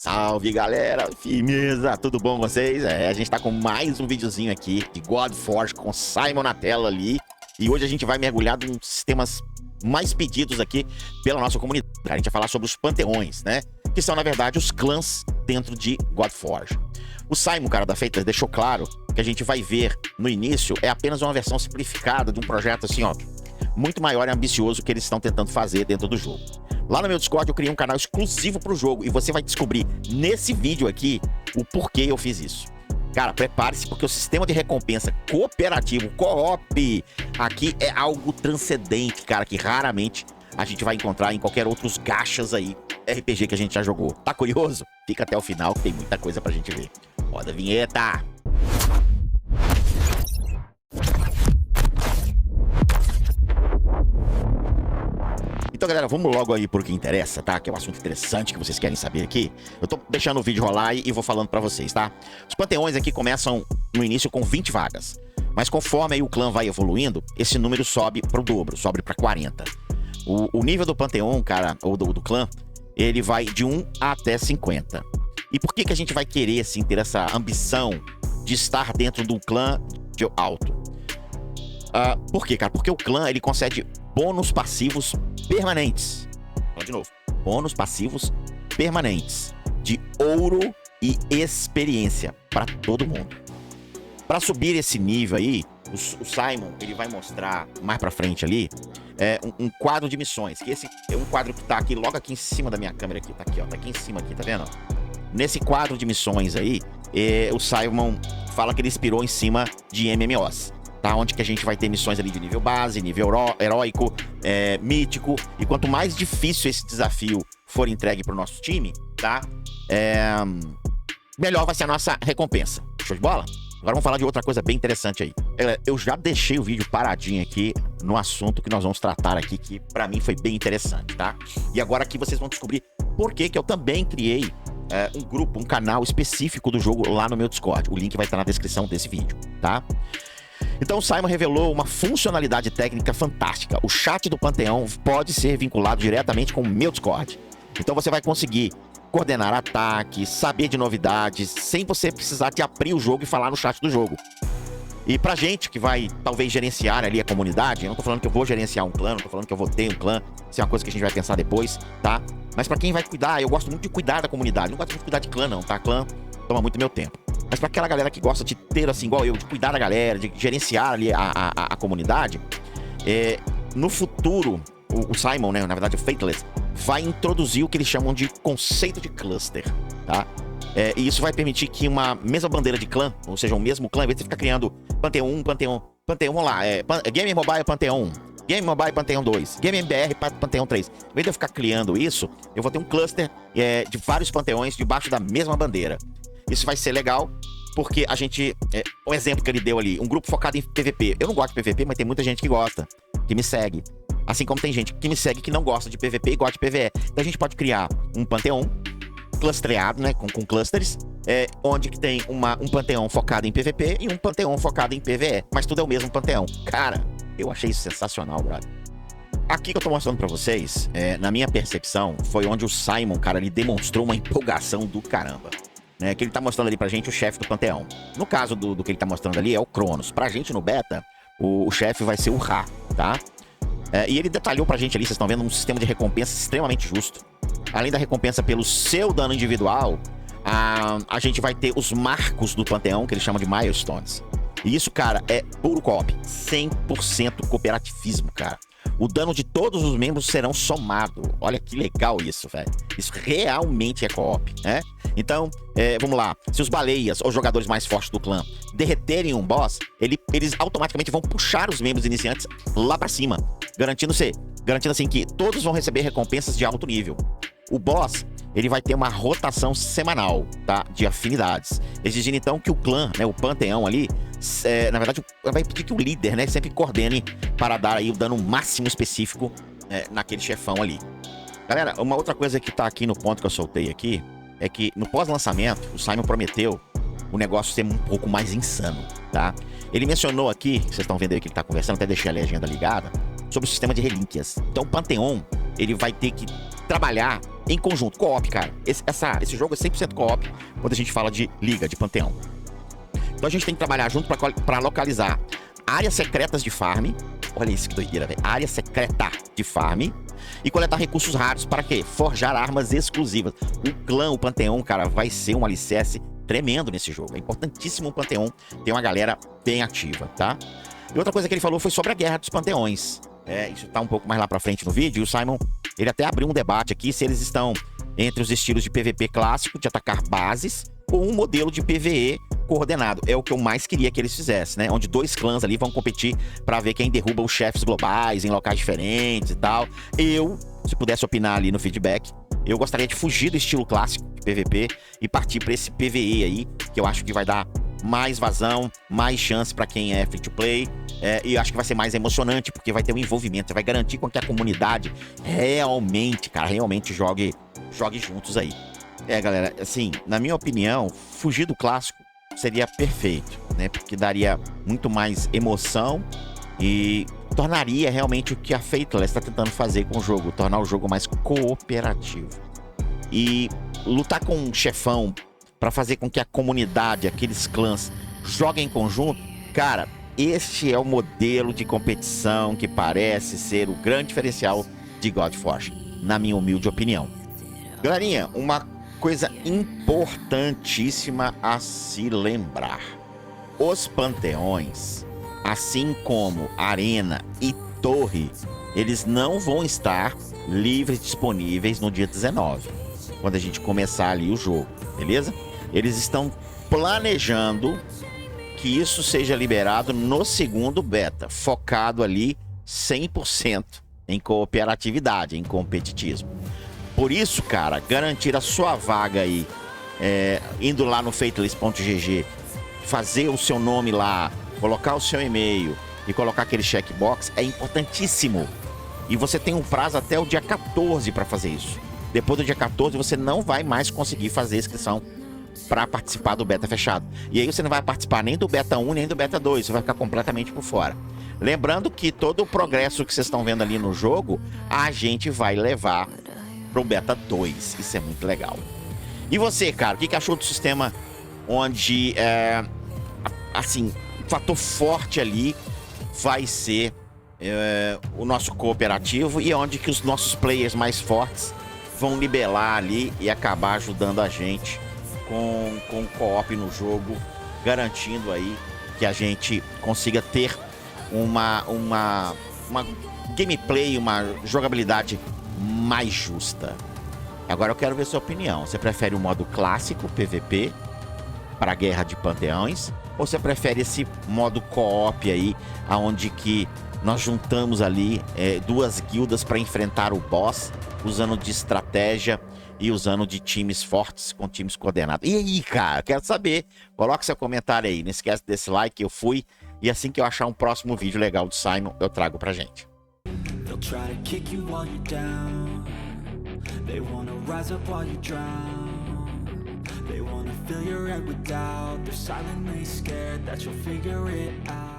Salve galera, firmeza, tudo bom com vocês? A gente tá com mais um videozinho aqui de God Forge com Simon na tela ali. E hoje a gente vai mergulhar nos sistemas mais pedidos aqui pela nossa comunidade. A gente vai falar sobre os panteões, né? Que são, na verdade, os clãs dentro de God Forge. O Simon, cara da Feitas, deixou claro que a gente vai ver no início é apenas uma versão simplificada de um projeto assim, ó, muito maior e ambicioso que eles estão tentando fazer dentro do jogo. Lá no meu Discord eu criei um canal exclusivo pro jogo e você vai descobrir nesse vídeo aqui o porquê eu fiz isso. Cara, prepare-se porque o sistema de recompensa cooperativo, co-op, aqui é algo transcendente, cara, que raramente a gente vai encontrar em qualquer outros gachas aí, RPG que a gente já jogou. Tá curioso? Fica até o final que tem muita coisa pra gente ver. Roda a vinheta! Então, galera, vamos logo aí por que interessa, tá? Que é um assunto interessante que vocês querem saber aqui. Eu tô deixando o vídeo rolar e vou falando pra vocês, tá? Os panteões aqui começam no início com 20 vagas. Mas conforme aí o clã vai evoluindo, esse número sobe pro dobro, sobe pra 40. O nível do panteão, cara, ou do clã, ele vai de 1 até 50. E por que a gente vai querer, assim, ter essa ambição de estar dentro do clã de alto? Por quê, cara? Porque o clã, ele concede bônus passivos permanentes. Fala de novo. Bônus passivos permanentes de ouro e experiência para todo mundo. Para subir esse nível aí, o Simon, ele vai mostrar mais pra frente ali um quadro de missões. Que esse é um quadro que tá aqui, logo aqui em cima da minha câmera aqui. Tá aqui, ó. Tá aqui em cima aqui, tá vendo? Nesse quadro de missões aí, o Simon fala que ele inspirou em cima de MMOs. Tá? Onde que a gente vai ter missões ali de nível base, nível heróico, mítico. E quanto mais difícil esse desafio for entregue pro nosso time, tá? Melhor vai ser a nossa recompensa. Show de bola? Agora vamos falar de outra coisa bem interessante aí. Eu já deixei o vídeo paradinho aqui no assunto que nós vamos tratar aqui, que pra mim foi bem interessante, tá? E agora aqui vocês vão descobrir por que eu também criei um grupo, um canal específico do jogo lá no meu Discord. O link vai estar na descrição desse vídeo, tá? Então o Simon revelou uma funcionalidade técnica fantástica. O chat do Panteão pode ser vinculado diretamente com o meu Discord. Então você vai conseguir coordenar ataques, saber de novidades, sem você precisar de abrir o jogo e falar no chat do jogo. E pra gente que vai, talvez, gerenciar ali a comunidade, eu não tô falando que eu vou gerenciar um clã, não tô falando que eu vou ter um clã, isso é uma coisa que a gente vai pensar depois, tá? Mas pra quem vai cuidar, eu gosto muito de cuidar da comunidade, não gosto muito de cuidar de clã não, tá? Clã toma muito meu tempo. Mas pra aquela galera que gosta de ter, assim, igual eu, de cuidar da galera, de gerenciar ali a comunidade, no futuro, o Simon, né, na verdade o Fateless, vai introduzir o que eles chamam de conceito de cluster, tá? E isso vai permitir que uma mesma bandeira de clã, ou seja, o mesmo clã, em vez de ficar criando Panteão 1, Panteão, vamos lá, Game Mobile Panteão 1, Game Mobile Panteão 2, Game MBR Panteão 3. Em vez de eu ficar criando isso, eu vou ter um cluster de vários panteões debaixo da mesma bandeira. Isso vai ser legal, porque a gente... o exemplo que ele deu ali, um grupo focado em PVP. Eu não gosto de PVP, mas tem muita gente que gosta, que me segue. Assim como tem gente que me segue que não gosta de PVP e gosta de PVE. Então a gente pode criar um panteão clustreado, né, com clusters, onde que tem um panteão focado em PVP e um panteão focado em PVE. Mas tudo é o mesmo panteão. Cara, eu achei isso sensacional, brother. Aqui que eu tô mostrando pra vocês, na minha percepção, foi onde o Simon, cara, ele demonstrou uma empolgação do caramba. Que ele tá mostrando ali pra gente o chefe do panteão. No caso do que ele tá mostrando ali é o Cronos. Pra gente no beta, o chefe vai ser o Ra, tá? E ele detalhou pra gente ali, vocês estão vendo, um sistema de recompensa extremamente justo. Além da recompensa pelo seu dano individual, a gente vai ter os marcos do panteão, que ele chama de milestones. E isso, cara, é puro co-op. 100% cooperativismo, cara. O dano de todos os membros serão somado. Olha que legal isso, velho. Isso realmente é co-op, né? Então, vamos lá. Se os baleias ou jogadores mais fortes do clã derreterem um boss, eles automaticamente vão puxar os membros iniciantes lá pra cima, garantindo assim que todos vão receber recompensas de alto nível. O boss, ele vai ter uma rotação semanal, tá? De afinidades. Exigindo então que o clã, né, o panteão ali, na verdade, vai pedir que o líder, né, sempre coordene para dar aí o dano máximo específico naquele chefão ali. Galera, uma outra coisa que tá aqui no ponto que eu soltei aqui é que no pós-lançamento, o Simon prometeu o negócio ser um pouco mais insano, tá? Ele mencionou aqui, vocês estão vendo aí que ele tá conversando, até deixei a legenda ligada, sobre o sistema de relíquias. Então o Panteão, ele vai ter que trabalhar em conjunto, co-op, cara. Esse jogo é 100% co-op quando a gente fala de liga, de panteão. Então a gente tem que trabalhar junto para localizar áreas secretas de farm. Olha isso que doideira, velho. Área secreta de farm. E coletar recursos raros para quê? Forjar armas exclusivas. O clã, o panteão, cara, vai ser um alicerce tremendo nesse jogo. É importantíssimo o panteão ter uma galera bem ativa, tá? E outra coisa que ele falou foi sobre a guerra dos panteões. Isso tá um pouco mais lá pra frente no vídeo. E o Simon, ele até abriu um debate aqui se eles estão entre os estilos de PVP clássico, de atacar bases, ou um modelo de PVE coordenado. É o que eu mais queria que eles fizessem, né? Onde dois clãs ali vão competir pra ver quem derruba os chefes globais em locais diferentes e tal. Eu, se pudesse opinar ali no feedback, eu gostaria de fugir do estilo clássico de PVP e partir pra esse PVE aí, que eu acho que vai dar mais vazão, mais chance pra quem é free to play. E eu acho que vai ser mais emocionante, porque vai ter um envolvimento, você vai garantir com que a comunidade realmente, cara, realmente jogue juntos aí. Galera, assim, na minha opinião, fugir do clássico seria perfeito, né? Porque daria muito mais emoção e tornaria realmente o que a Faithless está tentando fazer com o jogo, tornar o jogo mais cooperativo. E lutar com um chefão para fazer com que a comunidade, aqueles clãs, joguem em conjunto, cara, este é o modelo de competição que parece ser o grande diferencial de God of War, na minha humilde opinião. Galerinha, uma coisa importantíssima a se lembrar. Os panteões, assim como Arena e Torre, eles não vão estar livres disponíveis no dia 19, quando a gente começar ali o jogo, beleza? Eles estão planejando que isso seja liberado no segundo beta, focado ali 100% em cooperatividade, em competitismo. Por isso, cara, garantir a sua vaga aí, indo lá no faithless.gg, fazer o seu nome lá, colocar o seu e-mail e colocar aquele checkbox é importantíssimo. E você tem um prazo até o dia 14 para fazer isso. Depois do dia 14 você não vai mais conseguir fazer inscrição para participar do beta fechado. E aí você não vai participar nem do beta 1 nem do beta 2, você vai ficar completamente por fora. Lembrando que todo o progresso que vocês estão vendo ali no jogo, a gente vai levar pro beta 2. Isso é muito legal. E você, cara, o que achou do sistema onde, assim, o fator forte ali vai ser o nosso cooperativo e onde que os nossos players mais fortes vão libelar ali e acabar ajudando a gente com co-op no jogo, garantindo aí que a gente consiga ter uma gameplay, uma jogabilidade mais justa. Agora eu quero ver sua opinião. Você prefere o modo clássico PVP para a guerra de panteões, ou você prefere esse modo co-op aí, aonde que nós juntamos ali duas guildas para enfrentar o boss, usando de estratégia e usando de times fortes com times coordenados? E aí, cara, quero saber. Coloque seu comentário aí. Não esquece desse like, eu fui. E assim que eu achar um próximo vídeo legal do Simon, eu trago pra gente. They'll try to kick you while you're down. They wanna rise up while you drown. They wanna fill your head with doubt. They're silently scared that you'll figure it out.